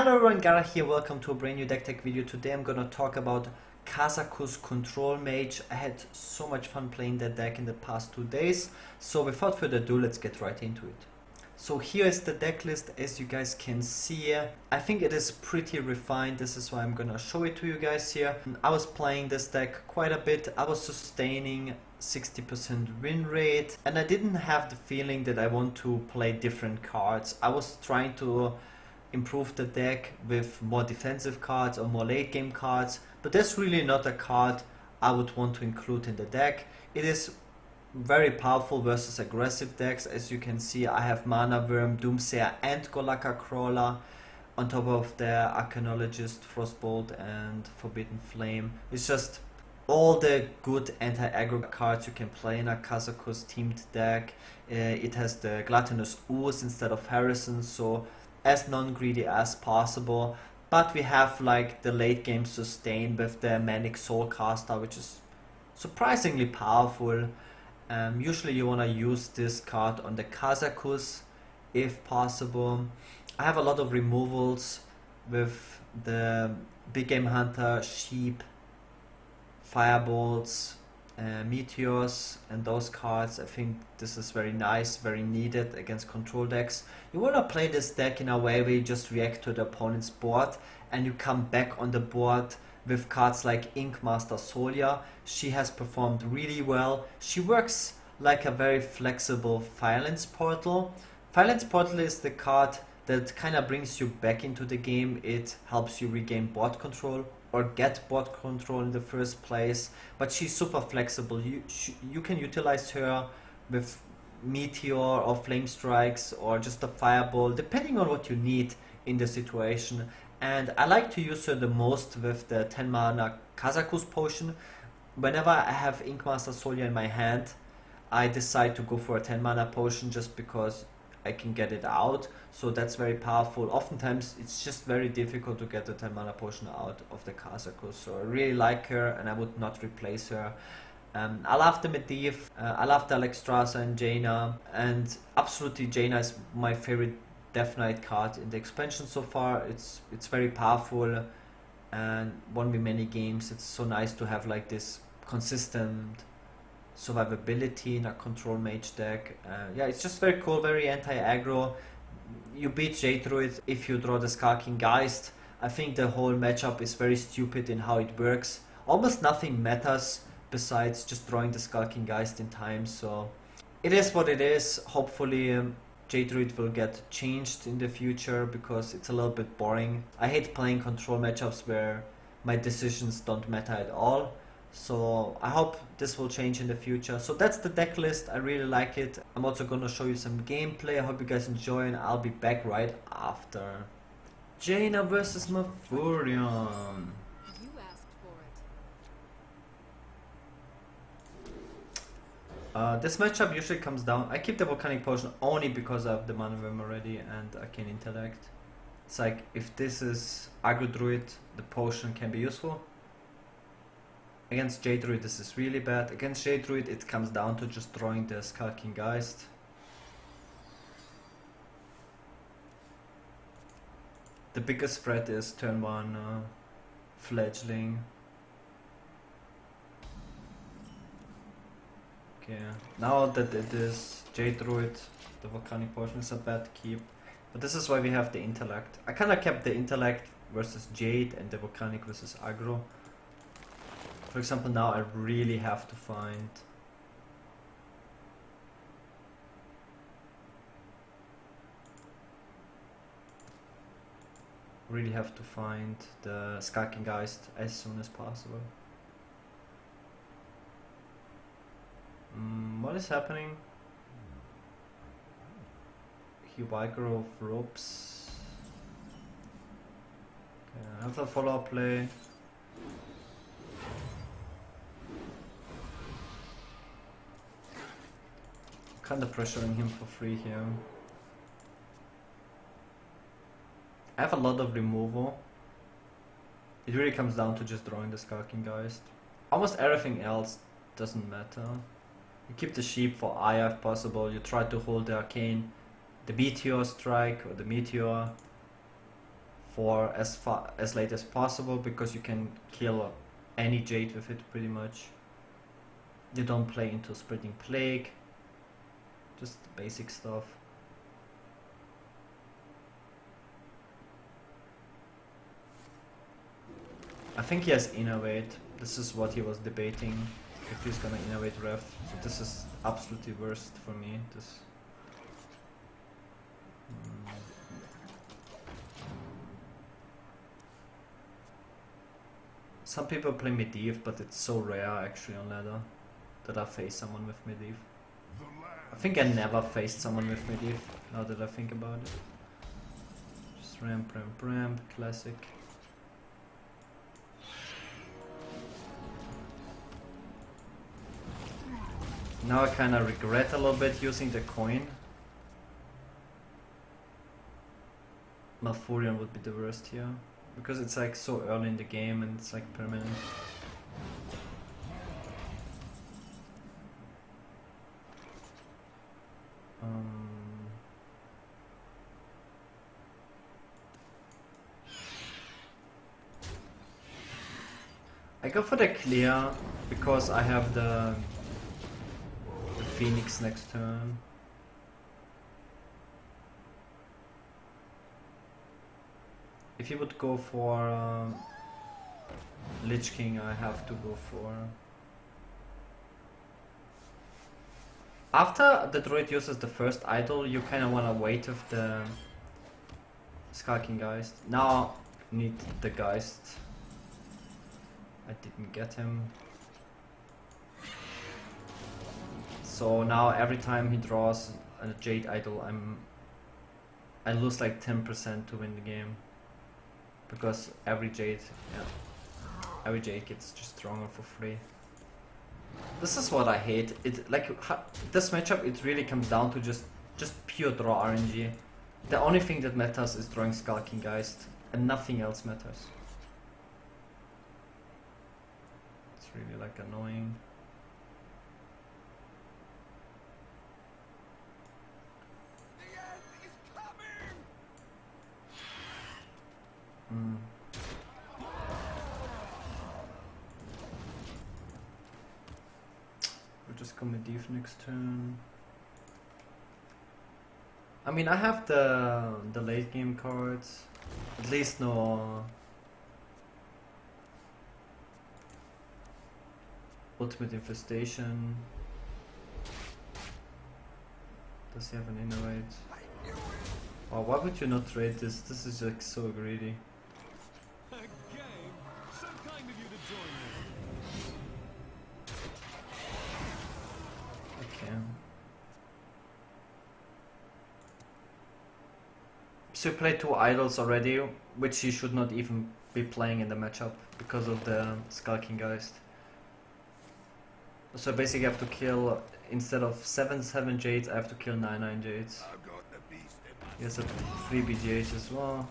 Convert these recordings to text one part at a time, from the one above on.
Hello everyone, Gaara here, welcome to a brand new deck tech video. Today I'm gonna talk about Kazakus Control Mage. I had so much fun playing that deck in the past 2 days. So without further ado, let's get right into it. So here is the deck list, as you guys can see. I think it is pretty refined, this is why I'm gonna show it to you guys here. I was playing this deck quite a bit, I was sustaining 60% win rate, and I didn't have the feeling that I want to play different cards. I was trying to improve the deck with more defensive cards or more late game cards, but that's really not a card I would want to include in the deck. It is very powerful versus aggressive decks. As you can see, I have Mana, Wyrm, Doomsayer and Golakka Crawler on top of the Arcanologist, Frostbolt and Forbidden Flame. It's just all the good anti-aggro cards you can play in a Kazakus themed deck. It has the Gluttonous Ooze instead of Harrison, so as non-greedy as possible, but we have like the late game sustain with the Manic Soulcaster, which is surprisingly powerful. Usually you want to use this card on the Kazakus if possible. I have a lot of removals with the Big Game Hunter, Sheep, Firebolts, Meteors and those cards. I think this is very nice, very needed against control decks. You want to play this deck in a way where you just react to the opponent's board and you come back on the board with cards like Inkmaster Solia. She has performed really well. She works like a very flexible Firelands Portal. Firelands Portal is the card that kind of brings you back into the game. It helps you regain board control or get board control in the first place, but she's super flexible. You can utilize her with Meteor or Flamestrikes or just a Fireball, depending on what you need in the situation. And I like to use her the most with the 10 mana Kazakus potion. Whenever I have Inkmaster Solia in my hand, I decide to go for a 10 mana potion just because I can get it out, so that's very powerful. Oftentimes it's just very difficult to get the 10 mana potion out of the Kazakus, so I really like her and I would not replace her. I love the Medivh, I love the Alexstrasza and Jaina, and absolutely Jaina is my favorite Death Knight card in the expansion so far. It's very powerful and won me many games. It's so nice to have like this consistent survivability in a control mage deck. Yeah, it's just very cool, very anti-aggro. You beat Jade Druid if you draw the Skulking Geist. I think the whole matchup is very stupid in how it works. Almost nothing matters besides just drawing the Skulking Geist in time, so it is what it is. Hopefully Jade Druid will get changed in the future because it's a little bit boring. I hate playing control matchups where my decisions don't matter at all. So I hope this will change in the future. So that's the deck list, I really like it. I'm also gonna show you some gameplay. I hope you guys enjoy and I'll be back right after. Jaina versus Mafurion. This matchup usually comes down. I keep the Volcanic Potion only because I have the Mana Wyrm already and Arcane Intellect. It's like if this is Aggro Druid, the potion can be useful. Against Jade Druid this is really bad. Against Jade Druid it comes down to just drawing the Skulking Geist. The biggest threat is turn 1 Fledgling. Okay, now that it is Jade Druid, the Volcanic Potion is a bad keep. But this is why we have the Intellect. I kinda kept the Intellect versus Jade and the Volcanic versus Aggro. For example, now I really have to find the Skulking Geist as soon as possible. What is happening? He Vigor of Ropes. Okay, I have a follow-up play. Kinda pressuring him for free here. I have a lot of removal. It really comes down to just drawing the Skulking Geist. Almost everything else doesn't matter. You keep the Sheep for Aya if possible. You try to hold the Arcane, the Meteor strike or the Meteor. for as late as possible, because you can kill any Jade with it pretty much. You don't play into Spreading Plague, just basic stuff. I think he has Innovate. This is what he was debating, if he's gonna Innovate Ref. So this is absolutely worst for me. This. Some people play Medivh, but it's so rare actually on ladder that I face someone with Medivh. I think I never faced someone with Medivh, now that I think about it. Just ramp, classic. Now I kinda regret a little bit using the coin. Malfurion would be the worst here, because it's like so early in the game and it's like permanent. I go for the clear because I have the Phoenix next turn. If you would go for Lich King, I have to go for... After the Druid uses the first idol, you kinda wanna wait with the Skulking Geist. Now need the Geist. I didn't get him. So now every time he draws a Jade idol, I lose like 10% to win the game. Because every Jade gets just stronger for free. This is what I hate. It like this matchup. It really comes down to just pure draw RNG. The only thing that matters is drawing Skulking Geist, and nothing else matters. It's really like annoying. We'll just go Medivh next turn. I mean, I have the late game cards. At least no Ultimate Infestation. Does he have an Innovate? Wow, why would you not trade this? This is like so greedy. Okay. So you play two idols already, which you should not even be playing in the matchup because of the Skulking Geist. So basically I have to kill, instead of 7 Jades, I have to kill 9 Jades. He has a 3 BGH as well.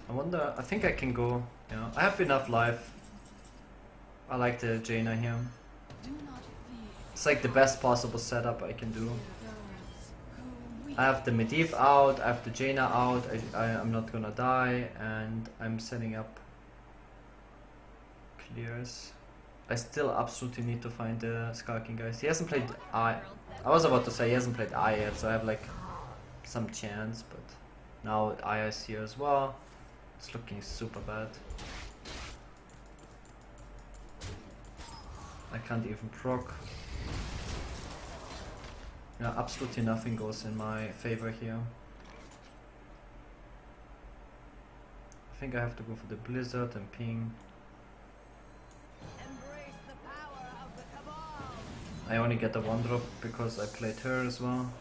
I wonder, I think I can go, yeah, I have enough life. I like the Jaina here. It's like the best possible setup I can do. I have the Medivh out, I have the Jaina out, I'm not gonna die, and I'm setting up clears. I still absolutely need to find the Skulking Geist. He hasn't played I was about to say he hasn't played I yet, so I have like some chance, but now I is here as well. It's looking super bad. I can't even proc. Yeah, absolutely nothing goes in my favor here. I think I have to go for the Blizzard and ping. I only get a 1-drop because I played her as well.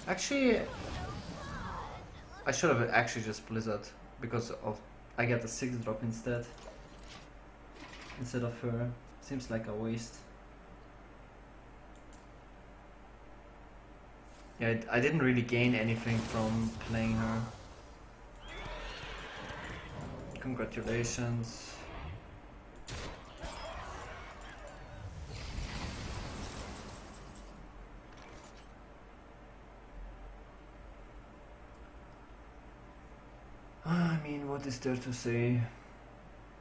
Actually, I should have actually just Blizzard because of I get a 6-drop instead of her. Seems like a waste. Yeah, I didn't really gain anything from playing her. Congratulations. What is there to say?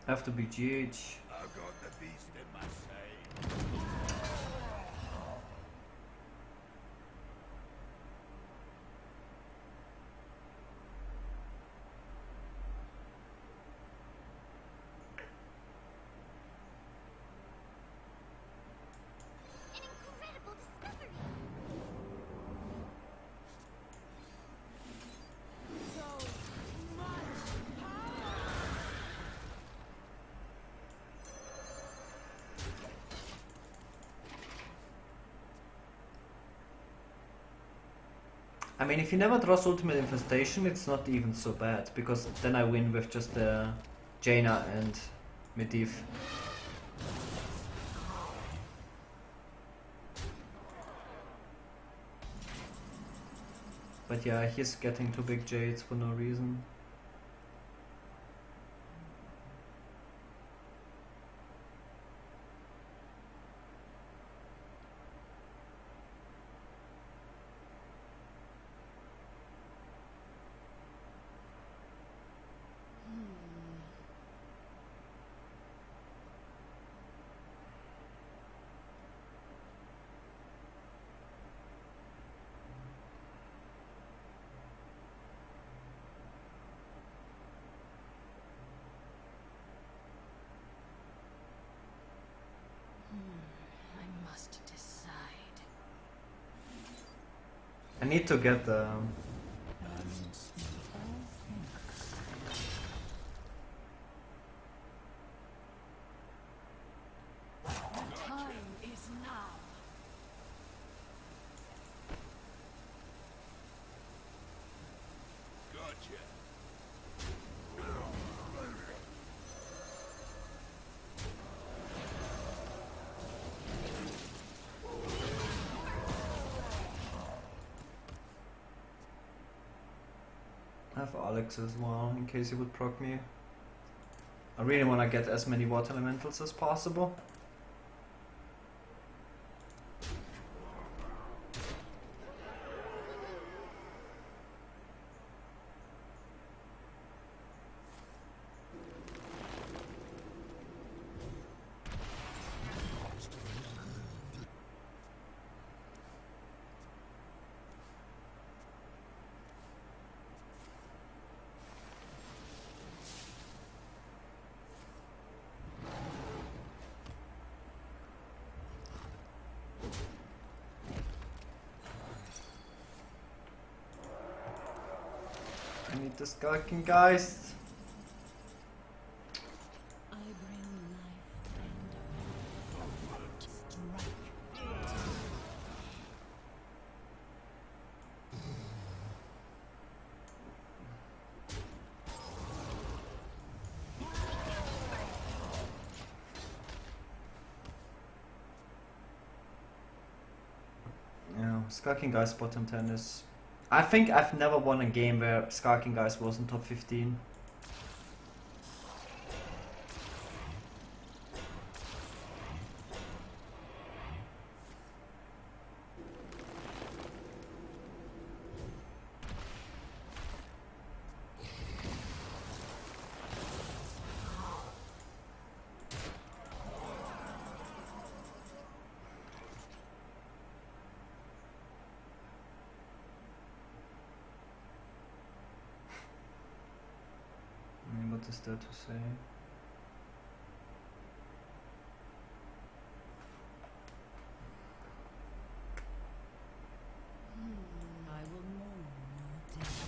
Have to be GH. I've got the beast in my sight. An incredible discovery! So much power! I mean, if he never draws Ultimate Infestation, it's not even so bad, because then I win with just the Jaina and Medivh. But yeah, he's getting two big Jades for no reason. I must decide. I need to get the... Time is now. Gotcha. I have Alex as well, in case he would proc me. I really want to get as many water elementals as possible. I need the Skulking Geist. I bring life and strike. Yeah, Skulking Geist bottom 10 is... I think I've never won a game where Skulking Geist wasn't top 15. What is there to say? I will mourn your death.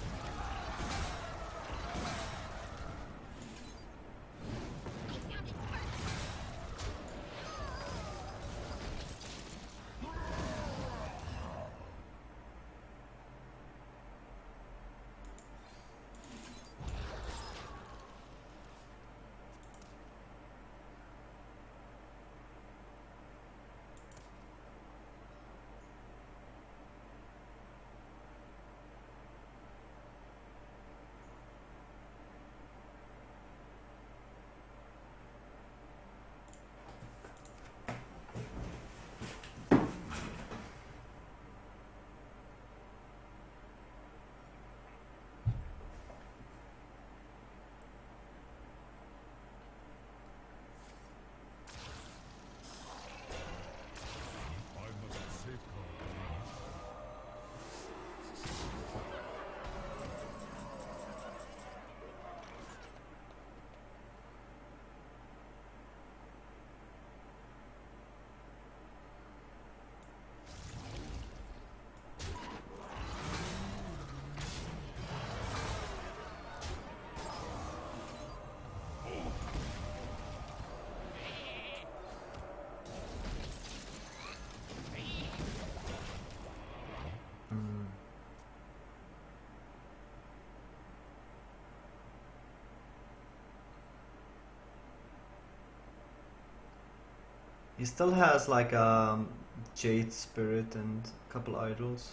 He still has like Jade Spirit and a couple idols.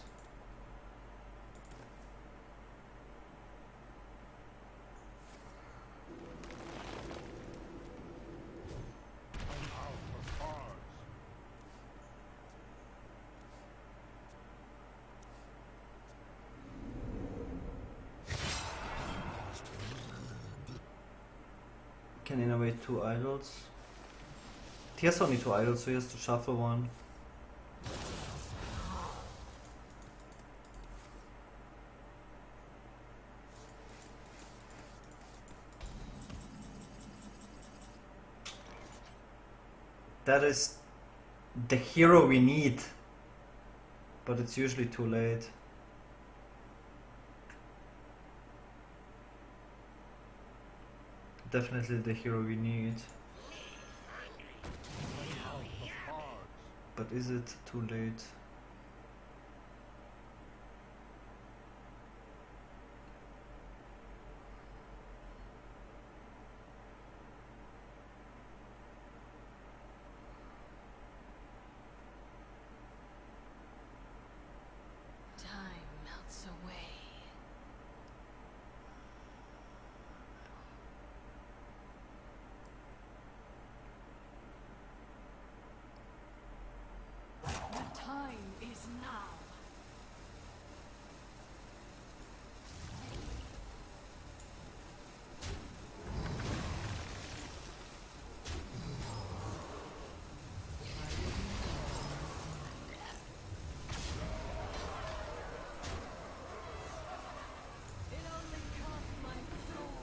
Can innovate 2 idols. He has only 2 idols, so he has to shuffle one. That is the hero we need, but it's usually too late. Definitely the hero we need. But is it too late? Time melts away. The time is now. It only cost my soul.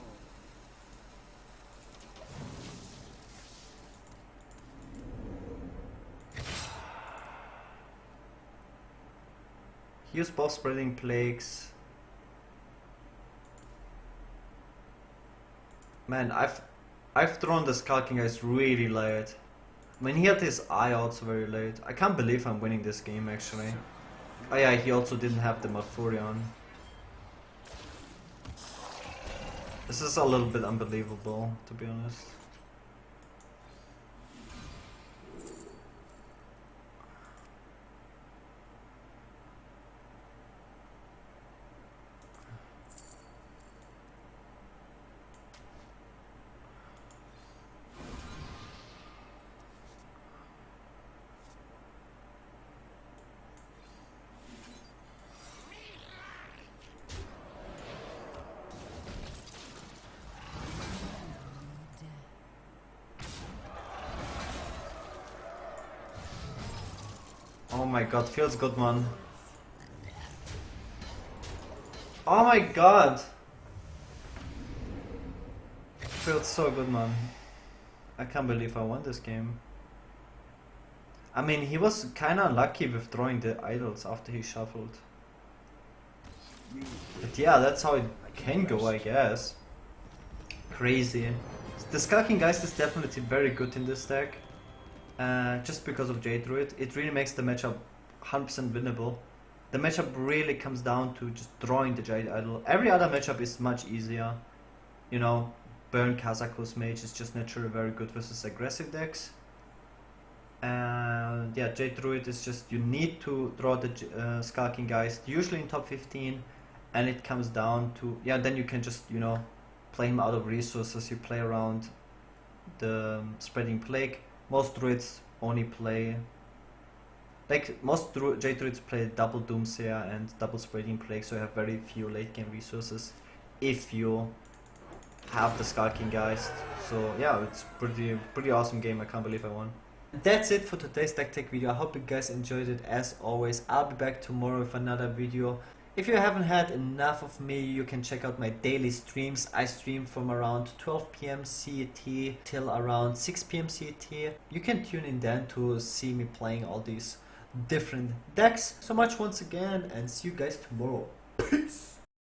Use both spreading plagues. Man, I've thrown the Skulking Geist really late. I mean, he had his eye also very late. I can't believe I'm winning this game actually. Oh yeah, he also didn't have the Malfurion. This is a little bit unbelievable, to be honest. Oh my god, feels good, man. Oh my god! Feels so good, man. I can't believe I won this game. I mean, he was kinda unlucky with throwing the idols after he shuffled. But yeah, that's how it can go, I guess. Crazy. The Skulking Geist is definitely very good in this deck. Just because of Jade Druid, it really makes the matchup 100% winnable. The matchup really comes down to just drawing the Jade Idol. Every other matchup is much easier. You know, Burn Kazakus Mage is just naturally very good versus aggressive decks. And yeah, Jade Druid is just, you need to draw the Skulking Geist, usually in top 15. And it comes down to, yeah, then you can just, you know, play him out of resources. You play around the Spreading Plague. Most druids only play, like most Jade Druids play double Doomsayer and double Spreading Plague, so you have very few late game resources if you have the Skulking Geist. So yeah, it's pretty awesome game. I can't believe I won. That's it for today's deck tech video. I hope you guys enjoyed it. As always, I'll be back tomorrow with another video. If you haven't had enough of me, you can check out my daily streams. I stream from around 12 PM CET till around 6 PM CET. You can tune in then to see me playing all these different decks. So much once again, and see you guys tomorrow. Peace!